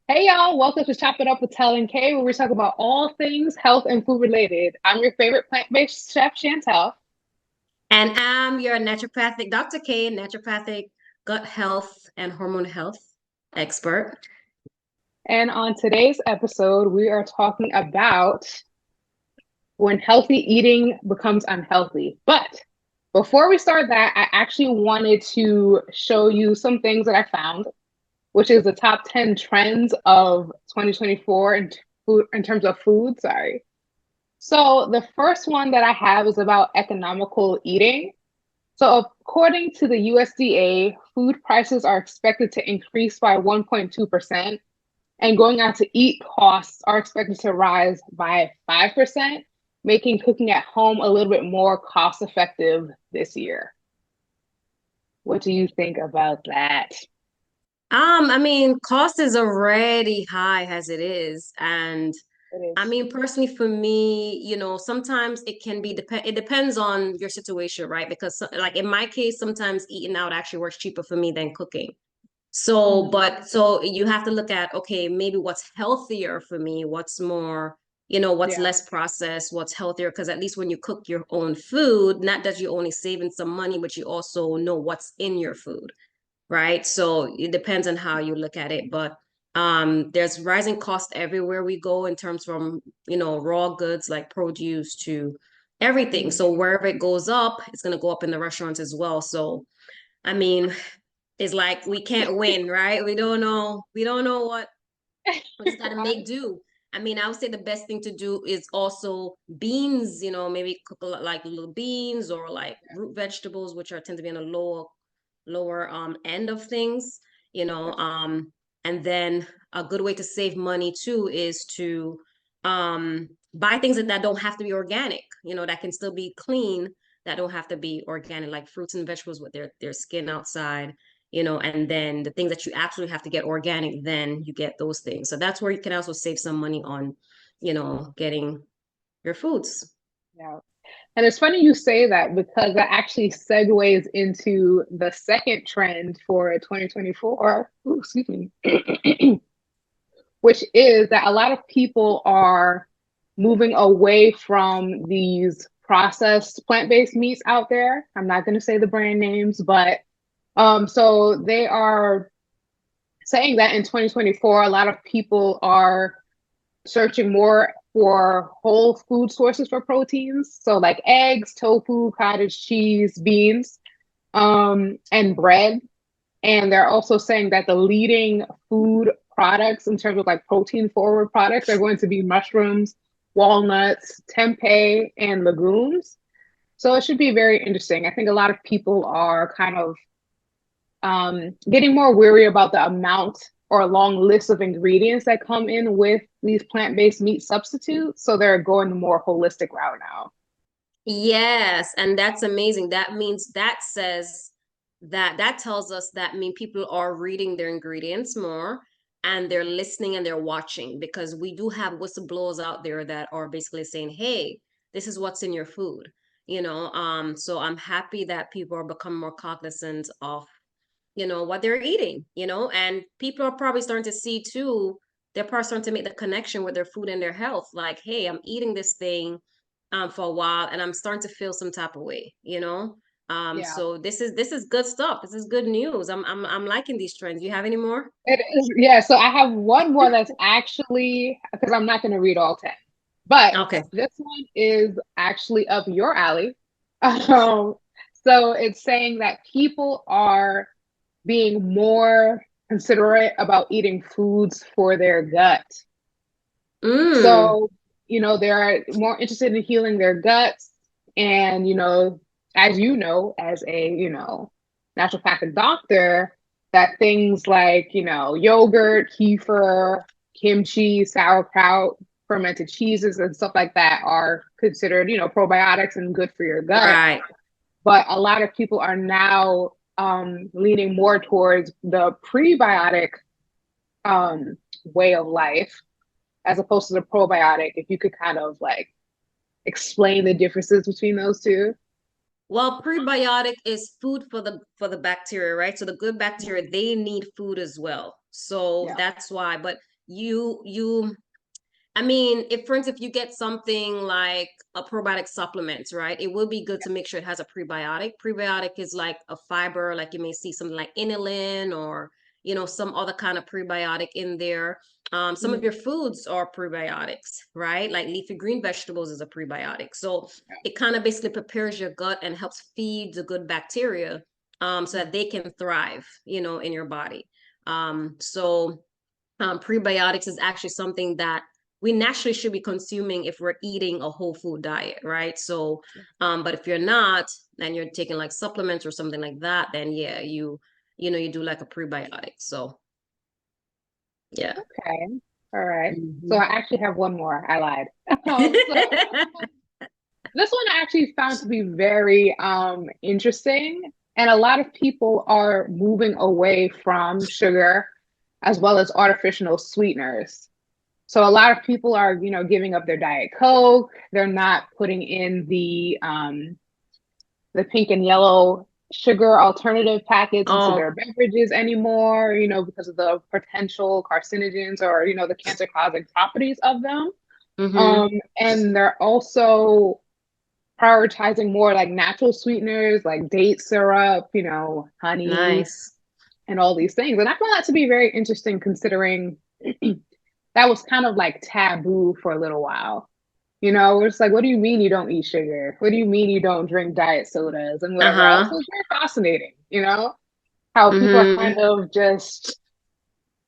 Hey y'all, welcome to Chop It Up with Tel and Kay, where we talk about all things health and food related. I'm your favorite plant-based chef, Chantel. And I'm your naturopathic, Dr. K, naturopathic gut health and hormone health expert. And on today's episode, we are talking about when healthy eating becomes unhealthy. But before we start that, I actually wanted to show you some things that I found, which is the top 10 trends of 2024 in terms of food. Sorry. So the first one that I have is about economical eating. So, according to the USDA, food prices are expected to increase by 1.2%, and going out to eat costs are expected to rise by 5%, making cooking at home a little bit more cost effective this year. What do you think about that? Cost is already high as it is. And It I is. mean, personally for me, sometimes it can be it depends on your situation, right? Because like in my case, sometimes eating out actually works cheaper for me than cooking. Mhm. So you have to look at, okay, maybe what's healthier for me, what's more, what's Yeah. less processed, what's healthier. Because at least when you cook your own food, not that you're only saving some money, but you also know what's in your food, right? So it depends on how you look at it. But there's rising cost everywhere we go in terms from, raw goods like produce to everything. Mhm. So wherever it goes up, it's gonna go up in the restaurants as well. So I mean, it's like we can't win, right? We don't know what we just gotta make do. I mean, I would say the best thing to do is also beans, maybe cook a lot like little beans or like root vegetables, which are tend to be on a lower end of things, you know. And then a good way to save money too is to buy things that don't have to be organic, that can still be clean, that don't have to be organic, like fruits and vegetables with their skin outside, and then the things that you absolutely have to get organic, then you get those things. So that's where you can also save some money on, getting your foods. Yeah. And it's funny you say that because that actually segues into the second trend for 2024. Ooh, excuse me. Which is that a lot of people are moving away from these processed plant-based meats out there. I'm not going to say the brand names, but so they are saying that in 2024, a lot of people are searching more for whole food sources for proteins. So like eggs, tofu, cottage cheese, beans, and bread. And they're also saying that the leading food products in terms of like protein forward products are going to be mushrooms, walnuts, tempeh, and legumes. So it should be very interesting. I think a lot of people are kind of getting more weary about the amount or long list of ingredients that come in with these plant-based meat substitutes. So they're going the more holistic route now. Yes, and that's amazing. That means that tells us that mean people are reading their ingredients more and they're listening and they're watching, because we do have whistleblowers out there that are basically saying, "Hey, this is what's in your food." So I'm happy that people are becoming more cognizant of, what they're eating, and people are probably starting to see too, they're probably starting to make the connection with their food and their health. Like, hey, I'm eating this thing for a while and I'm starting to feel some type of way. Yeah. So this is good stuff. This is good news. I'm liking these trends. You have any more? It is, yeah. So I have one more that's actually because I'm not going to read all 10, but Okay. this one is actually up your alley. Um, so it's saying that people are being more considerate about eating foods for their gut. Mm. So, they're more interested in healing their guts. And, as as a, naturopathic doctor, that things like, yogurt, kefir, kimchi, sauerkraut, fermented cheeses, and stuff like that are considered, probiotics and good for your gut. Right. But a lot of people are now leaning more towards the prebiotic way of life as opposed to the probiotic, if you could kind of like explain the differences between those two. Well, prebiotic is food for the bacteria, right? So the good bacteria, they need food as well. So Yeah. that's why. But you I mean, if for instance, if you get something like a probiotic supplement, right? It would be good to make sure it has a prebiotic. Prebiotic is like a fiber, like you may see something like inulin or, some other kind of prebiotic in there. Some of Mhm. your foods are prebiotics, right? Like leafy green vegetables is a prebiotic. So it kind of basically prepares your gut and helps feed the good bacteria, so that they can thrive, in your body. Prebiotics is actually something that we naturally should be consuming if we're eating a whole food diet, right? So, but if you're not, and you're taking like supplements or something like that, then yeah, you do like a prebiotic. So, yeah. Okay. All right. So Mhm. I actually have one more. I lied. So this one I actually found to be very interesting. And a lot of people are moving away from sugar as well as artificial sweeteners. So a lot of people are, giving up their Diet Coke. They're not putting in the pink and yellow sugar alternative packets into Oh, their beverages anymore, because of the potential carcinogens or, the cancer causing properties of them. mm-hmm. And they're also prioritizing more like natural sweeteners like date syrup, honey, Nice. and all these things. And I found that to be very interesting considering that was kind of like taboo for a little while. It's like, what do you mean you don't eat sugar? What do you mean you don't drink diet sodas and whatever else? So Uh-huh. it's very fascinating, how people are Mm-hmm. kind of just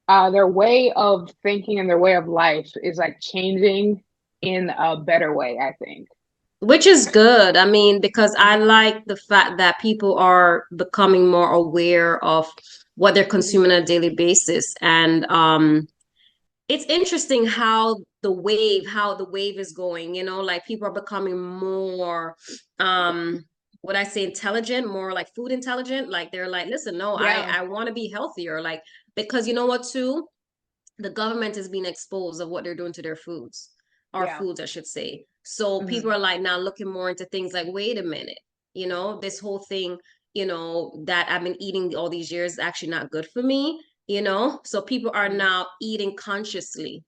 their way of thinking and their way of life is like changing in a better way, I think. Which is good. I mean, because I like the fact that people are becoming more aware of what they're Mhm. consuming on a daily basis. And it's interesting how the wave is going, like people are becoming more what I say intelligent, more like food intelligent. Like they're like, listen, no, I Yeah, I want to be healthier. Like, because you know what too? The government is being exposed of what they're doing to their foods, our yeah. foods, I should say. So people Hmm. are like now looking more into things like, wait a minute, this whole thing, that I've been eating all these years is actually not good for me, So people are Hmm. now eating consciously.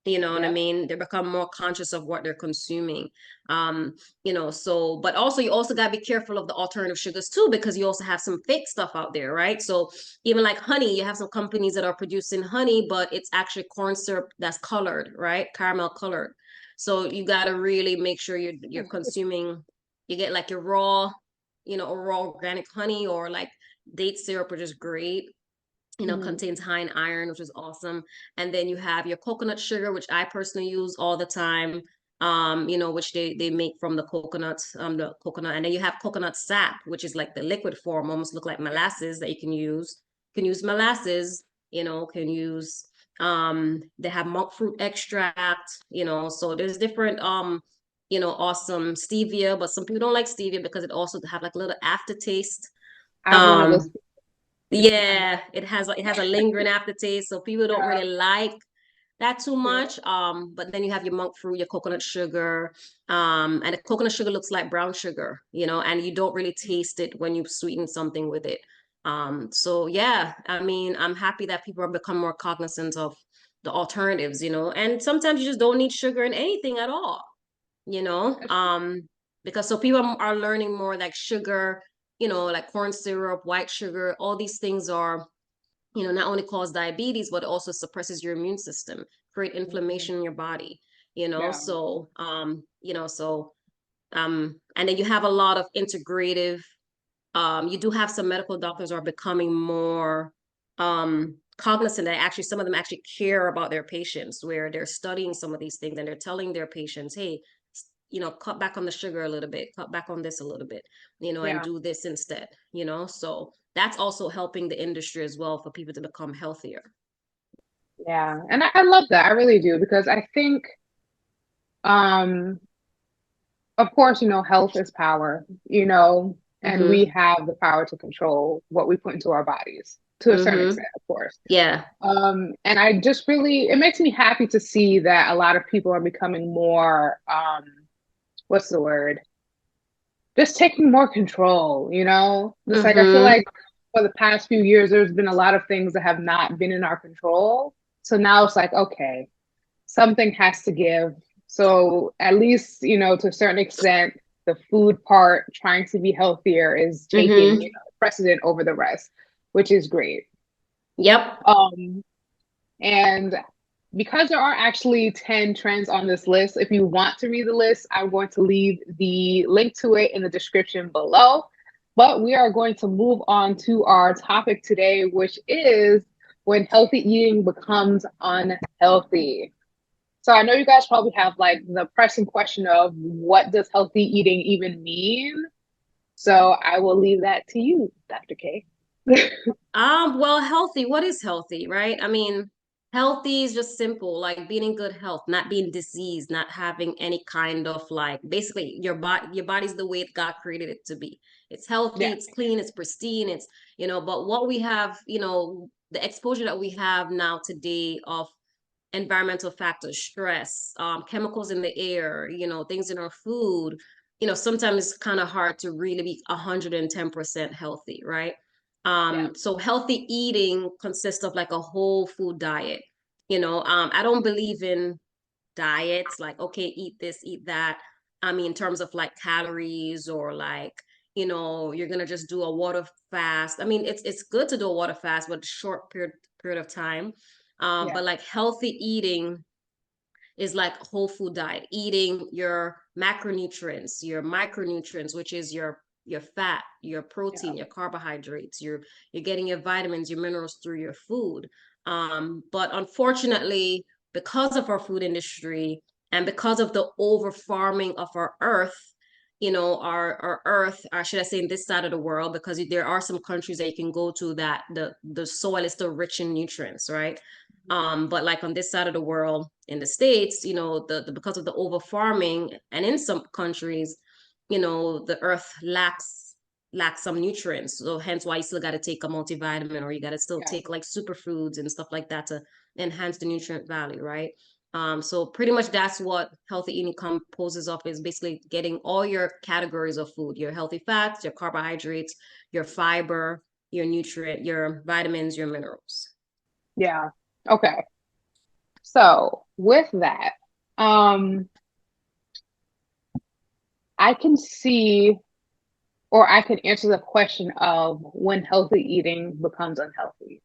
You know what I Yep. mean? They become more conscious of what they're consuming. So, but also you also gotta be careful of the alternative sugars too, because you also have some fake stuff out there, right? So even like honey, you have some companies that are producing honey, but it's actually corn syrup that's colored, right? Caramel colored. So you gotta really make sure you're consuming, you get like your raw, a raw organic honey or like date syrup, which is great, Hmm. contains high in iron, which is awesome. And then you have your coconut sugar, which I personally use all the time. Which they make from the coconut, and then you have coconut sap, which is like the liquid form, almost look like Yeah. molasses that you can use. You can use molasses, can use they have monk fruit extract, so there's different awesome stevia, but some people don't like stevia because it also have like a little aftertaste. I'm one of those Um, people. I'm one yeah, of it has a lingering aftertaste, so people don't yeah, really like that too yeah. much. But then you have your monk fruit, your coconut sugar, and the coconut sugar looks like brown sugar, and you don't really taste it when you sweeten something with it. So yeah, I mean, I'm happy that people have become more cognizant of the alternatives, and sometimes you just don't need sugar in anything at all, you know That's true. um because so people are learning more like sugar, like corn syrup, white sugar, all these things are, not only cause diabetes but also suppresses your immune system, create Mhm. inflammation in your body, Yeah. and then you have a lot of integrative, you do have some medical doctors are becoming more cognizant that actually some of them actually care about their patients, where they're studying some of these things and they're telling their patients, hey, cut back on the sugar a little bit, cut back on this a little bit, and Yeah. do this instead, so that's also helping the industry as well for people to become healthier. Yeah. And I love that. I really do because I think um of course, health is power, and we Mm-hmm. have the power to control what we put into our bodies to a certain Mm-hmm. extent, of course. Yeah. And I just really, it makes me happy to see that a lot of people are becoming more, what's the word? Just taking more control, Just like I feel Mm-hmm. like for the past few years, there's been a lot of things that have not been in our control. So now it's like, okay, something has to give. So at least, to a certain extent, the food part, trying to be healthier is taking, Mm-hmm. precedent over the rest, which is great. Yep. Um, and because there are actually 10 trends on this list, if you want to read the list, I'm going to leave the link to it in the description below. But we are going to move on to our topic today, which is when healthy eating becomes unhealthy. So I know you guys probably have like the pressing question of what does healthy eating even mean? So I will leave that to you, Dr. K. Well, healthy, what is healthy, right? I mean, healthy is just simple, like being in good health, not being diseased, not having any kind of like basically your body's the way God created it to be. It's healthy, Yeah, it's clean, it's pristine, it's, but what we have, the exposure that we have now today of environmental factors, stress, chemicals in the air, things in our food, sometimes it's kind of hard to really be 110% healthy, right? yeah, So healthy eating consists of like a whole food diet. I don't believe in diets like, okay, eat this, eat that. I mean, in terms of like calories or like, you're gonna just do a water fast. I mean, it's good to do a water fast, but short period of time. yeah, But like healthy eating is like whole food diet, eating your macronutrients, your micronutrients, which is your fat, your yeah, protein, your carbohydrates, you're getting your vitamins, your minerals through your food. But unfortunately, because of our food industry and because of the over farming of our earth, our earth, or should I say in this side of the world, because there are some countries that you can go to that the soil is still rich in nutrients, right? But like on this side of the world, in the States, the because of the over farming, and in some countries, the earth lacks some nutrients. So hence why you still got to take a multivitamin, or you got to still yeah, take like superfoods and stuff like that to enhance the nutrient value, right? So pretty much that's what healthy eating composes of, is basically getting all your categories of food, your healthy fats, your carbohydrates, your fiber, your nutrient, your vitamins, your minerals. yeah. Okay. So with that, um, I can see or I can answer the question of when healthy eating becomes unhealthy.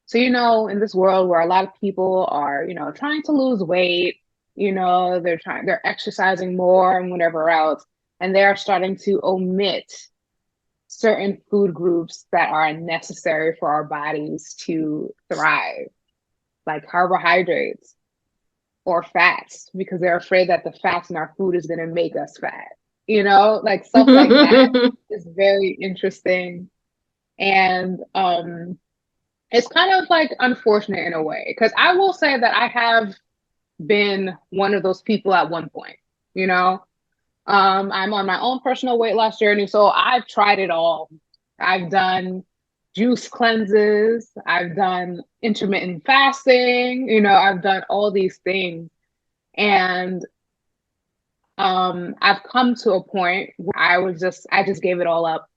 So, in this world where a lot of people are, trying to lose weight, they're exercising more and whatever else, and they're starting to omit certain food groups that are necessary for our bodies to thrive, like carbohydrates or fats, because they're afraid that the fats in our food is going to make us fat. Like stuff like that is very interesting. And it's kind of like unfortunate in a way, because I will say that I have been one of those people at one point, you know. I'm on my own personal weight loss journey, so I've tried it all. I've done juice cleanses, I've done intermittent fasting, I've done all these things. And I've come to a point where I just gave it all up.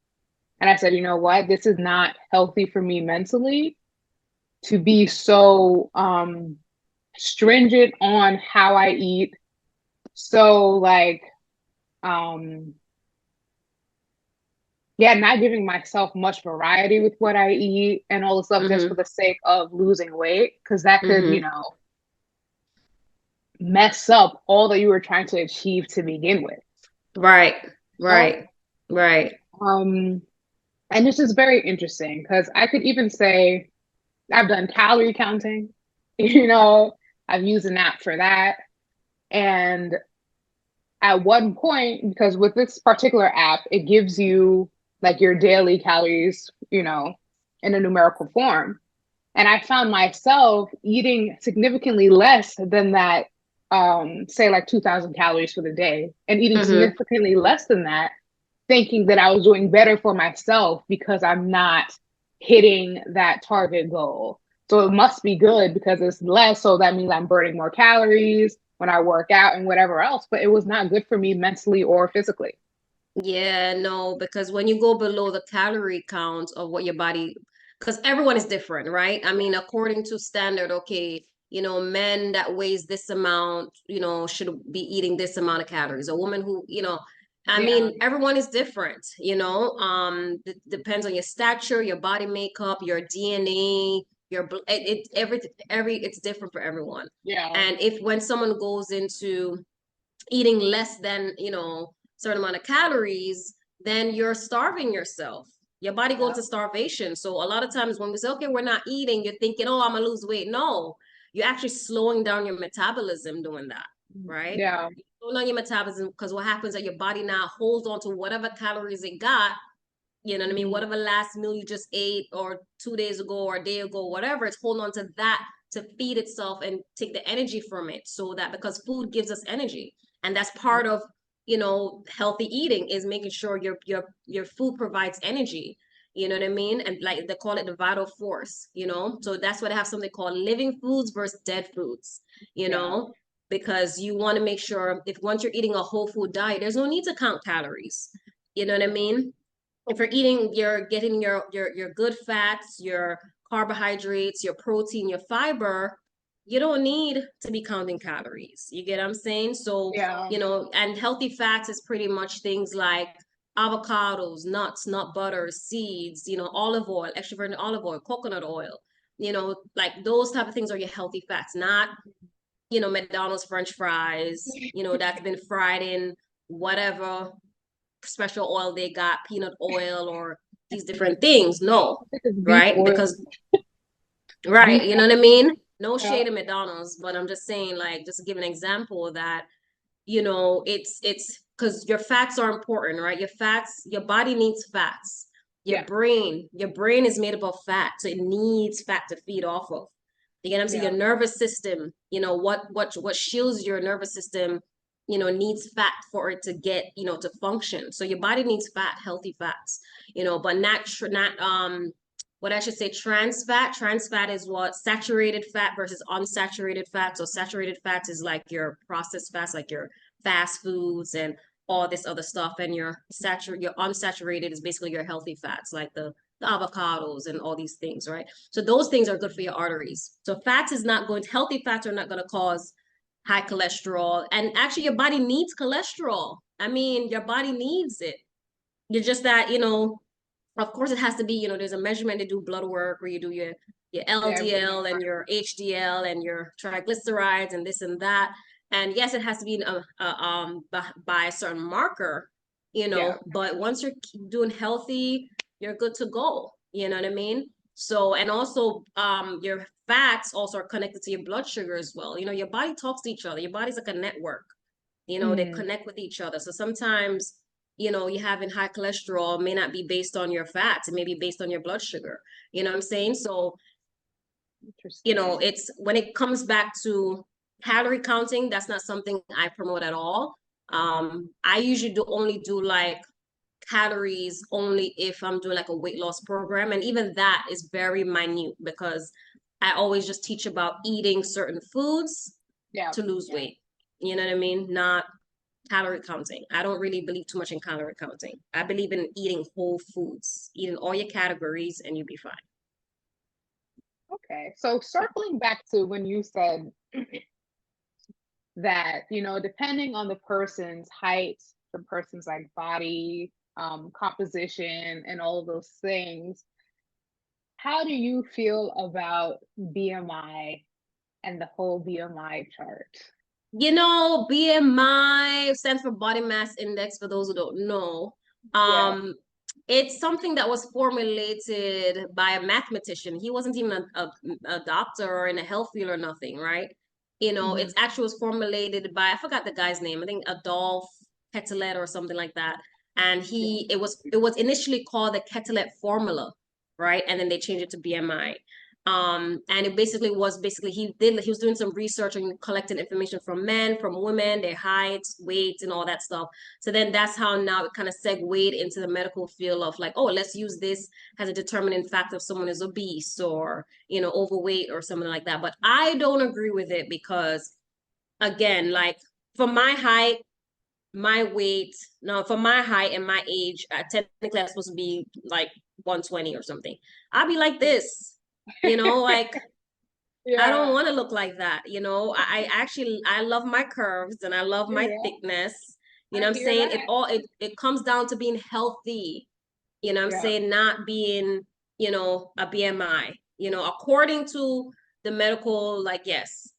And I said, you know what? This is not healthy for me mentally to be so stringent on how I eat. So like um yeah, not giving myself much variety with what I eat and all the stuff just for hmm the sake of losing weight, because that could, hmm mess up all that you were trying to achieve to begin with. Right, Oh, right, right. um, and it's just very interesting because I could even say I've done calorie counting, you know, I've used an app for that. And at one point, because with this particular app, it gives you like your daily calories, in a numerical form. And I found myself eating significantly less than that, say like 2,000 calories for the day, and eating hmm significantly less than that, thinking that I was doing better for myself because I'm not hitting that target goal. So it must be good because it's less. So that means I'm burning more calories when I work out and whatever else. But it was not good for me mentally or physically. Yeah, no, because when you go below the calorie count of what your body, because everyone is different, right? I mean, according to standard, okay, men that weighs this amount, should be eating this amount of calories. A woman who, I Yeah. mean, everyone is different, depends on your stature, your body makeup, your DNA, it's different for everyone. Yeah. And if when someone goes into eating less than, certain amount of calories, then you're starving yourself. Your body goes Yeah. to starvation. So a lot of times when we say, okay, we're not eating, you're thinking, oh, I'm gonna lose weight. No, you're actually slowing down your metabolism doing that, right? Yeah. You slow down your metabolism because what happens is that your body now holds on to whatever calories it got, you know what I mean? Mhm. Whatever last meal you just ate or 2 days ago or a day ago, whatever, it's holding on to that to feed itself and take the energy from it. So that because food gives us energy. And that's part of, healthy eating is making sure your food provides energy. You know what I mean? And like they call it the vital force. So that's why they have something called living foods versus dead foods, you Yeah. know, because you want to make sure if once you're eating a whole food diet, there's no need to count calories. You know what I mean? If you're eating, you're getting your good fats, your carbohydrates, your protein, your fiber, you don't need to be counting calories. You get what I'm saying? So, Yeah. and healthy fats is pretty much things like avocados, nuts, nut butter, seeds, olive oil, extra virgin olive oil, coconut oil, like those type of things are your healthy fats, not, McDonald's French fries, that's been fried in whatever special oil they got, peanut oil or these different things. No, I think it's beef right? oil. Because, right, Beef. you know what I mean? No Yeah. shade of McDonald's, but I'm just saying, like, just to give an example that, it's because your fats are important, right? Your body needs fats. Yeah. Your brain is made up of fat, so it needs fat to feed off of. You get what I'm saying? Yeah. Your nervous system, what shields your nervous system, needs fat for it to get, to function. So your body needs fat, healthy fats, but not what I should say, trans fat. Trans fat is what saturated fat versus unsaturated fat. So saturated fats is like your processed fats, like your fast foods and all this other stuff. And your unsaturated is basically your healthy fats, like the avocados and all these things, right? So those things are good for your arteries. So healthy fats are not going to cause high cholesterol. And actually your body needs cholesterol. I mean, your body needs it. You're just that, of course it has to be, there's a measurement to do blood work where you do your Yeah. LDL and your HDL and your triglycerides and this and that. And yes, it has to be by a certain marker, Yeah. but once you're doing healthy, you're good to go. You know what I mean? So, and also your fats also are connected to your blood sugar as well. Your body talks to each other. Your body's like a network. They Mm. connect with each other. So sometimes, you having high cholesterol may not be based on your fats. It may be based on your blood sugar. You know what I'm saying? So, Interesting. it's when it comes back to calorie counting, that's not something I promote at all. I usually only do like calories only if I'm doing like a weight loss program. And even that is very minute because I always just teach about eating certain foods Yeah. to lose weight. You know what I mean? Not calorie counting. I don't really believe too much in calorie counting. I believe in eating whole foods, eating all your categories, and you'll be fine. Okay. So circling back to when you said that, depending on the person's height, the person's like body, composition, and all of those things, how do you feel about BMI and the whole BMI chart? BMI stands for body mass index for those who don't know. Yeah. Um, it's something that was formulated by a mathematician. He wasn't even a doctor or in a health field or nothing, right? Hmm. It's actually was formulated by, I forgot the guy's name. I think Adolphe Quetelet or something like that. And Yeah. it was initially called the Quetelet formula, right? And then they changed it to BMI. And it basically he was doing some research and collecting information from men, from women, their heights, weights, and all that stuff. So then that's how now it kind of segued into the medical field of like, oh, let's use this as a determining factor if someone is obese or overweight or something like that. But I don't agree with it because again, like for my height, my weight, no, for my height and my age, technically I'm supposed to be like 120 or something. I'll be like this, like I don't Yeah. want to look like that. I actually, I love my curves and I love my Yeah. thickness. You know I what I'm hear saying? that. It comes down to being healthy. You know what I'm Yeah. saying? Not being, a BMI, according to the medical, like, yes.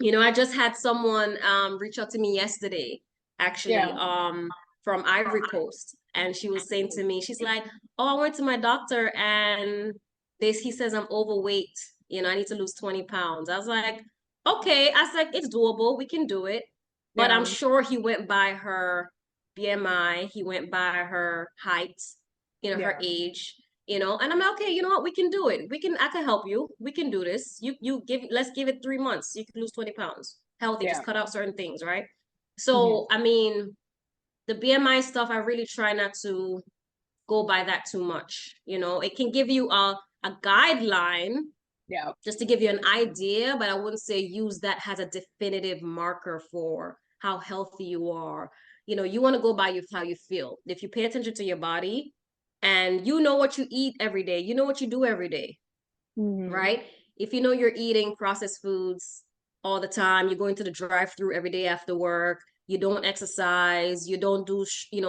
I just had someone reach out to me yesterday, actually, Yeah. from Ivory Coast. And she was saying to me, she's like, "Oh, I went to my doctor and he says I'm overweight. I need to lose 20 pounds." I was like, okay. I was like, it's doable. We can do it. But I'm Yeah. sure he went by her BMI, he went by her height, her Yeah. age, and I'm like, okay, you know what, we can do it, I can help you, we can do this. Let's give it 3 months, you can lose 20 pounds healthy, just Yeah. cut out certain things, right? Hmm. So I mean, the BMI stuff, I really try not to go by that too much. It can give you a guideline, Yeah. just to give you an idea, but I wouldn't say use that as a definitive marker for how healthy you are. You want to go by how you feel. If you pay attention to your body and you know what you eat every day, you know what you do every day, Hmm. right? If you know you're eating processed foods all the time, you're going to the drive-through every day after work, you don't exercise, you don't do, you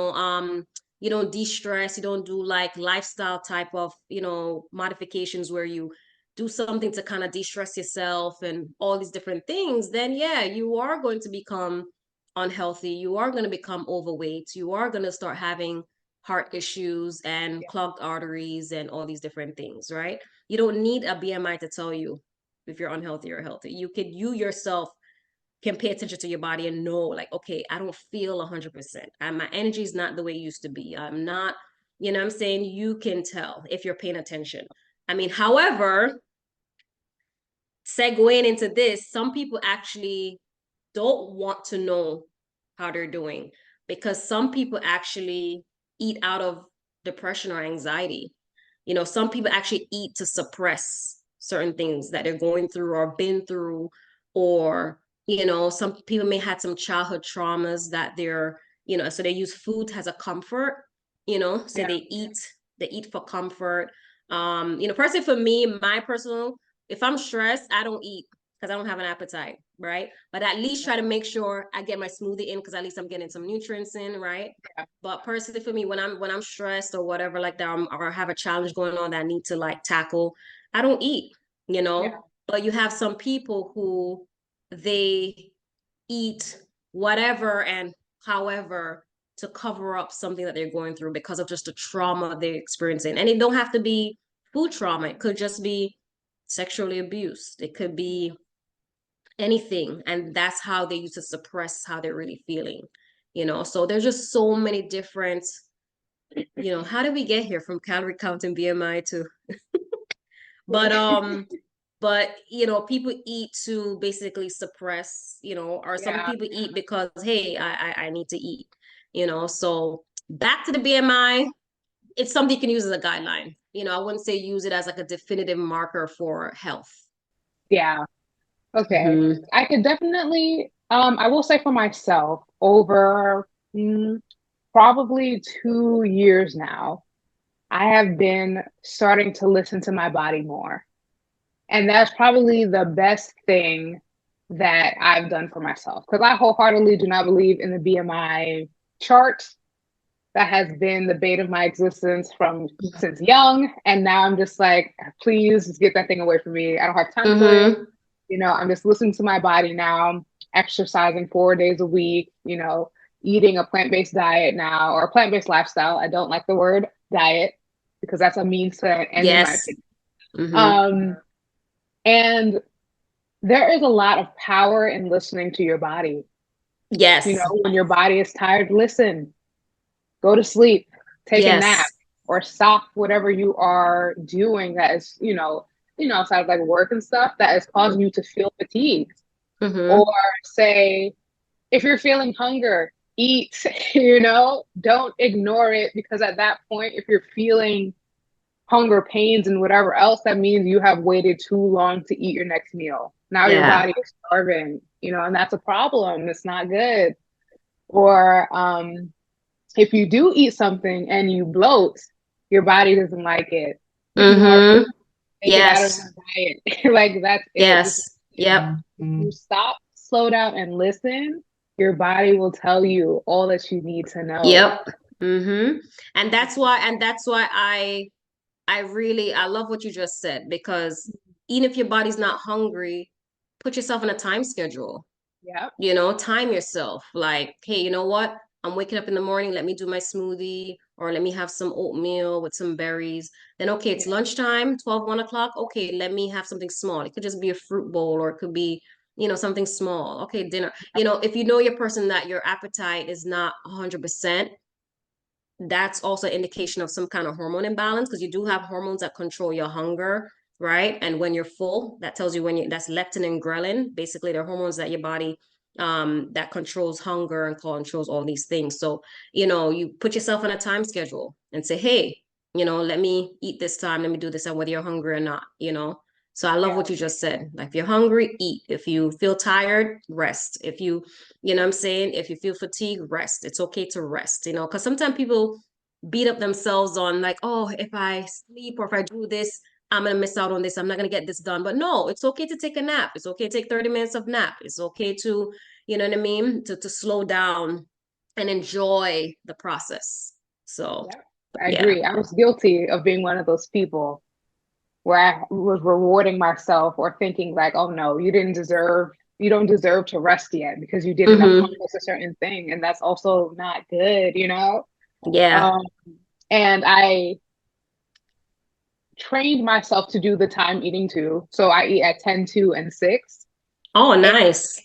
don't de-stress, you don't do like lifestyle type of, modifications where you do something to kind of de-stress yourself and all these different things, then yeah, you are going to become unhealthy. You are going to become overweight. You are going to start having heart issues and Yeah. clogged arteries and all these different things, right? You don't need a BMI to tell you if you're unhealthy or healthy. You yourself can pay attention to your body and know, like, okay, I don't feel 100%. My energy is not the way it used to be. I'm not, what I'm saying? You can tell if you're paying attention. I mean, however, segueing into this, some people actually don't want to know how they're doing because some people actually eat out of depression or anxiety. Some people actually eat to suppress certain things that they're going through or been through, or, some people may have some childhood traumas that so they use food as a comfort, so Yeah. they eat for comfort. Personally for me, my personal, if I'm stressed, I don't eat because I don't have an appetite, right? But at least try to make sure I get my smoothie in because at least I'm getting some nutrients in, right? Yeah. But personally for me, when I'm stressed or whatever like that, or have a challenge going on that I need to like tackle, I don't eat, you Yeah. know. But you have some people who they eat whatever and however to cover up something that they're going through because of just the trauma they're experiencing. And it don't have to be food trauma. It could just be sexually abused. It could be anything. And that's how they use to suppress how they're really feeling. So there's just so many different, how did we get here from calorie count and BMI to, but people eat to basically suppress, or some Yeah. people eat because, hey, I need to eat, so back to the BMI, it's something you can use as a guideline. I wouldn't say use it as like a definitive marker for health. Yeah. Okay. Mm-hmm. I could definitely, I will say for myself, over probably 2 years now, I have been starting to listen to my body more. And that's probably the best thing that I've done for myself. Because I wholeheartedly do not believe in the BMI chart. That has been the bane of my existence from since young. And now I'm just like, please just get that thing away from me. I don't have time for it. Mm-hmm. I'm just listening to my body now, exercising 4 days a week, eating a plant-based diet now, or a plant-based lifestyle. I don't like the word diet because that's a means to an end in my Yes. opinion. Mm-hmm. And there is a lot of power in listening to your body. Yes. When your body is tired, listen, go to sleep, take a nap, Yes. or stop whatever you are doing that is, outside of like work and stuff that is causing you to feel fatigued. Or Mm-hmm. say, if you're feeling hunger, eat, don't ignore it because at that point, if you're feeling hunger pains and whatever else, that means you have waited too long to eat your next meal. Now your Yeah. body is starving, and that's a problem. It's not good. Or if you do eat something and you bloat, your body doesn't like it. Ignore it. Mm-hmm. Take it out of Yes. your diet. Like that's it. Just Yes. Yep. you stop, slow down, and listen. Your body will tell you all that you need to know. Yep. Mm-hmm. And that's why I love what you just said, because even if your body's not hungry, put yourself on a time schedule. Yep. Time yourself. Like, hey, you know what? I'm waking up in the morning, let me do my smoothie, or let me have some oatmeal with some berries. Then, okay, it's Yeah. lunchtime, 1 o'clock. Okay, let me have something small. It could just be a fruit bowl, or it could be, something small. Okay, dinner. If you know your person that your appetite is not 100%, that's also an indication of some kind of hormone imbalance, because you do have hormones that control your hunger, right? And when you're full, that tells you that's leptin and ghrelin. Basically, they're hormones that your body that controls hunger and controls all these things. So, you put yourself on a time schedule and say, hey, let me eat this time, let me do this, and whether you're hungry or not. So I love Yeah. what you just said. Like, if you're hungry, eat. If you feel tired, rest. If what I'm saying, if you feel fatigued, rest. It's okay to rest, because sometimes people beat up themselves on, like, oh, if I sleep or if I do this, I'm gonna miss out on this. I'm not gonna get this done. But no, it's okay to take a nap. It's okay to take 30 minutes of nap. It's okay to, you know what I mean, to slow down and enjoy the process. So, Yeah. I yeah. agree. I was guilty of being one of those people where I was rewarding myself or thinking like, oh no, you don't deserve to rest yet because you didn't Mm-hmm. accomplish a certain thing. And that's also not good. Yeah. Um, and I trained myself to do the time eating too. So I eat at 10, 2, and 6. Oh, And nice.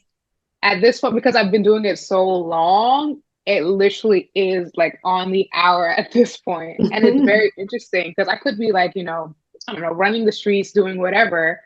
at this point, because I've been doing it so long, it literally is like on the hour at this point. And it's very interesting because I could be like, I don't know, running the streets, doing whatever.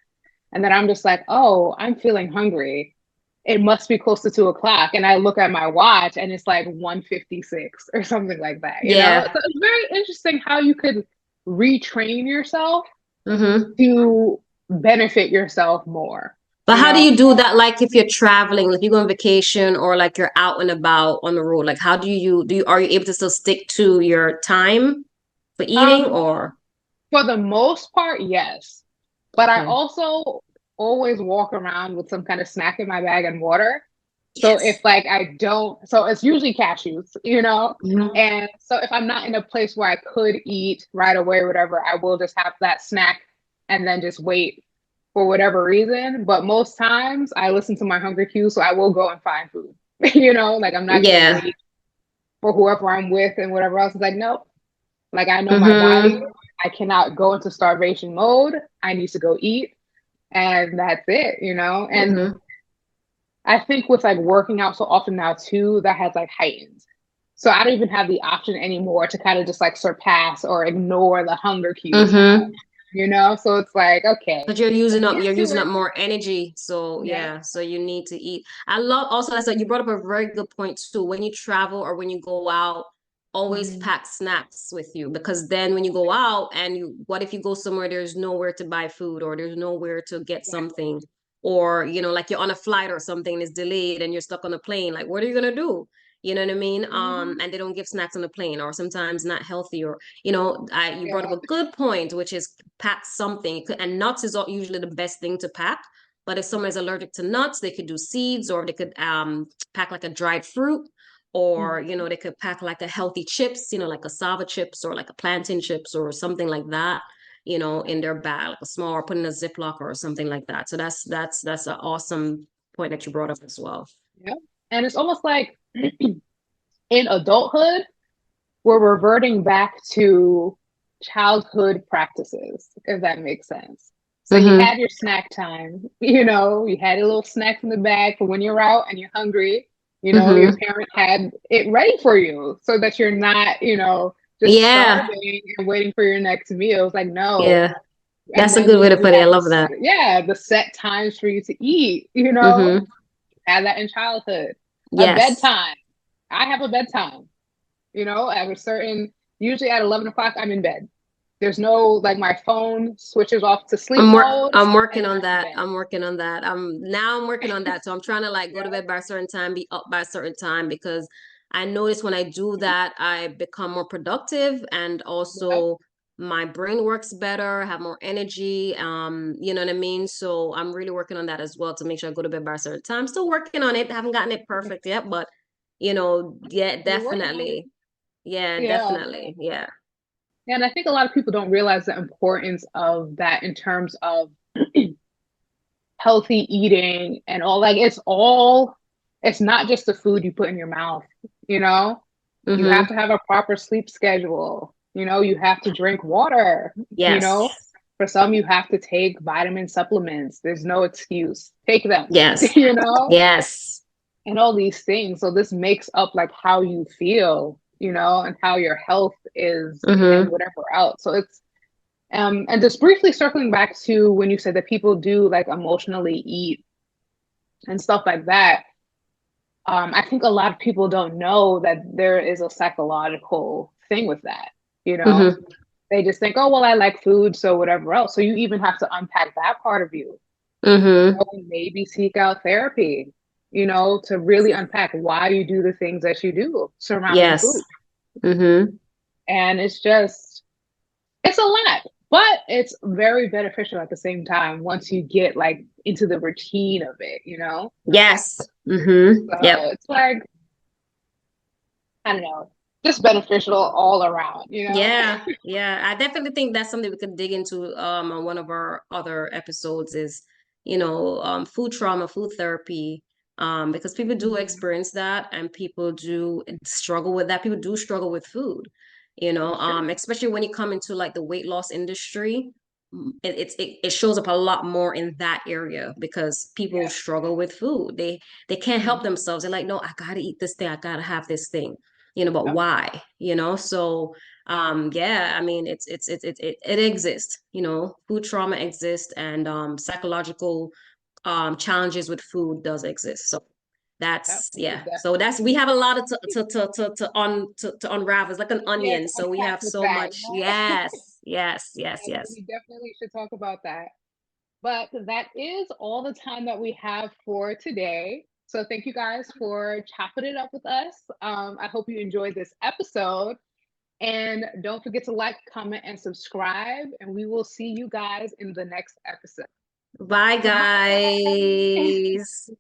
And then I'm just like, oh, I'm feeling hungry. It must be close to 2 o'clock. And I look at my watch and it's like 1:56 or something like that. Yeah. So it's very interesting how you could retrain yourself Mm-hmm. to benefit yourself more, But you how do know? you do that? Like, if you're traveling, like you go on vacation, or like you're out and about on the road, like how are you able to still stick to your time for eating, Um, or? for the most part, yes. But I Okay. also always walk around with some kind of snack in my bag and water. So if Yes. like I don't, so it's usually cashews. Mhm. And so if I'm not in a place where I could eat right away or whatever, I will just have that snack and then just wait for whatever reason. But most times I listen to my hunger cues, so I will go and find food. Like I'm not gonna Yeah. wait for whoever I'm with and whatever else. It's like, nope. Like I know my body. Mm-hmm. I cannot go into starvation mode. I need to go eat and that's it. And Mm-hmm. I think with like working out so often now too, that has like heightened. So I don't even have the option anymore to kind of just like surpass or ignore the hunger cues Mm-hmm. now. So it's like, okay, But you're using let's up get you're to using up it. more energy. So Yeah. yeah, so you need to eat. I love also that's like you brought up a very good point too. When you travel or when you go out, always Mhm. pack snacks with you, because then when you go out and what if you go somewhere there's nowhere to buy food, or there's nowhere to get Exactly. something, or like you're on a flight or something and it's delayed and you're stuck on the plane, like what are you gonna do? You know what I mean? Mhm. And they don't give snacks on the plane, or sometimes not healthy, or you brought up Yeah. a good point, which is pack something. And nuts is usually the best thing to pack. But if someone is allergic to nuts, they could do seeds, or they could pack like a dried fruit, or Mhm. they could pack like a healthy chips, like cassava chips or like a plantain chips or something like that, in their bag, like a small, or put in a Ziploc or something like that. So that's an awesome point that you brought up as well. Yeah. And it's almost like in adulthood, we're reverting back to childhood practices, if that makes sense. So you Mm-hmm. had your snack time, you had a little snack in the bag for when you're out and you're hungry. Your Mm-hmm. parent had it ready for you so that you're not just Yeah. starving and waiting for your next meal. It's like, no. Yeah. And That's a then good way to you put it. I had love that. the set times for you to eat. Mm-hmm. Had that in childhood. A Yes. bedtime. I have a bedtime. At a certain, usually at 11 o'clock, I'm in bed. There's no, like, my phone switches off to sleep mode, I'm working and then on I'm in that. bed. I'm working on that. I'm working on that. So I'm trying to like go to Yeah. bed by a certain time, be up by a certain time, because I notice when I do that, I become more productive, and Yep. also my brain works better, have more energy. You know what I mean? So I'm really working on that as well to make sure I go to bed by a certain time. Still working on it. Haven't gotten it perfect yet, but yeah, You're working on it. definitely. Yeah, Yeah. definitely. Yeah. And I think a lot of people don't realize the importance of that in terms of healthy eating and all. Like it's not just the food you put in your mouth, you know? You have Mm-hmm. to have a proper sleep schedule. You have to drink water, you know? Yes. For some, you have to take vitamin supplements. There's no excuse. Take them, Yes. you know? Yes. And all these things. So this makes up like how you feel, and how your health is and Mm-hmm. whatever else. So it's and just briefly circling back to when you said that people do like emotionally eat and stuff like that. I think a lot of people don't know that there is a psychological thing with that, you know? Mm-hmm. They just think, oh, well, I like food, so whatever else. So you even have to unpack that part of you, Mm-hmm. and maybe seek out therapy, to really unpack why you do the things that you do surrounding Yes. food. Mm-hmm. And it's a lot, but it's very beneficial at the same time once you get like into the routine of it. Yes. Mm-hmm. Yep. So it's like, I don't know, just beneficial all around. Yeah, yeah. I definitely think that's something we could dig into on one of our other episodes is, food trauma, food therapy. Because people do Mhm. experience that and people do struggle with that. People do struggle with food, It's true. especially when you come into like the weight loss industry. It shows up a lot more in that area because people Yeah. struggle with food. They can't help Mhm. themselves. They're like, no, I gotta eat this thing, I gotta have this thing, but Yep. why? So yeah, I mean it exists, food trauma exists and psychological challenges with food does exist. So Yep. that's It yeah. So that's we definitely. have a lot of to unravel. It's like an Yeah, to onion. So we unpack have with so that. much. Yes, yes, yes, Yeah, yes. we definitely should talk about that. But that is all the time that we have for today. So thank you guys for chopping it up with us. I hope you enjoyed this episode. And don't forget to like, comment, and subscribe. And we will see you guys in the next episode. Bye Bye. guys.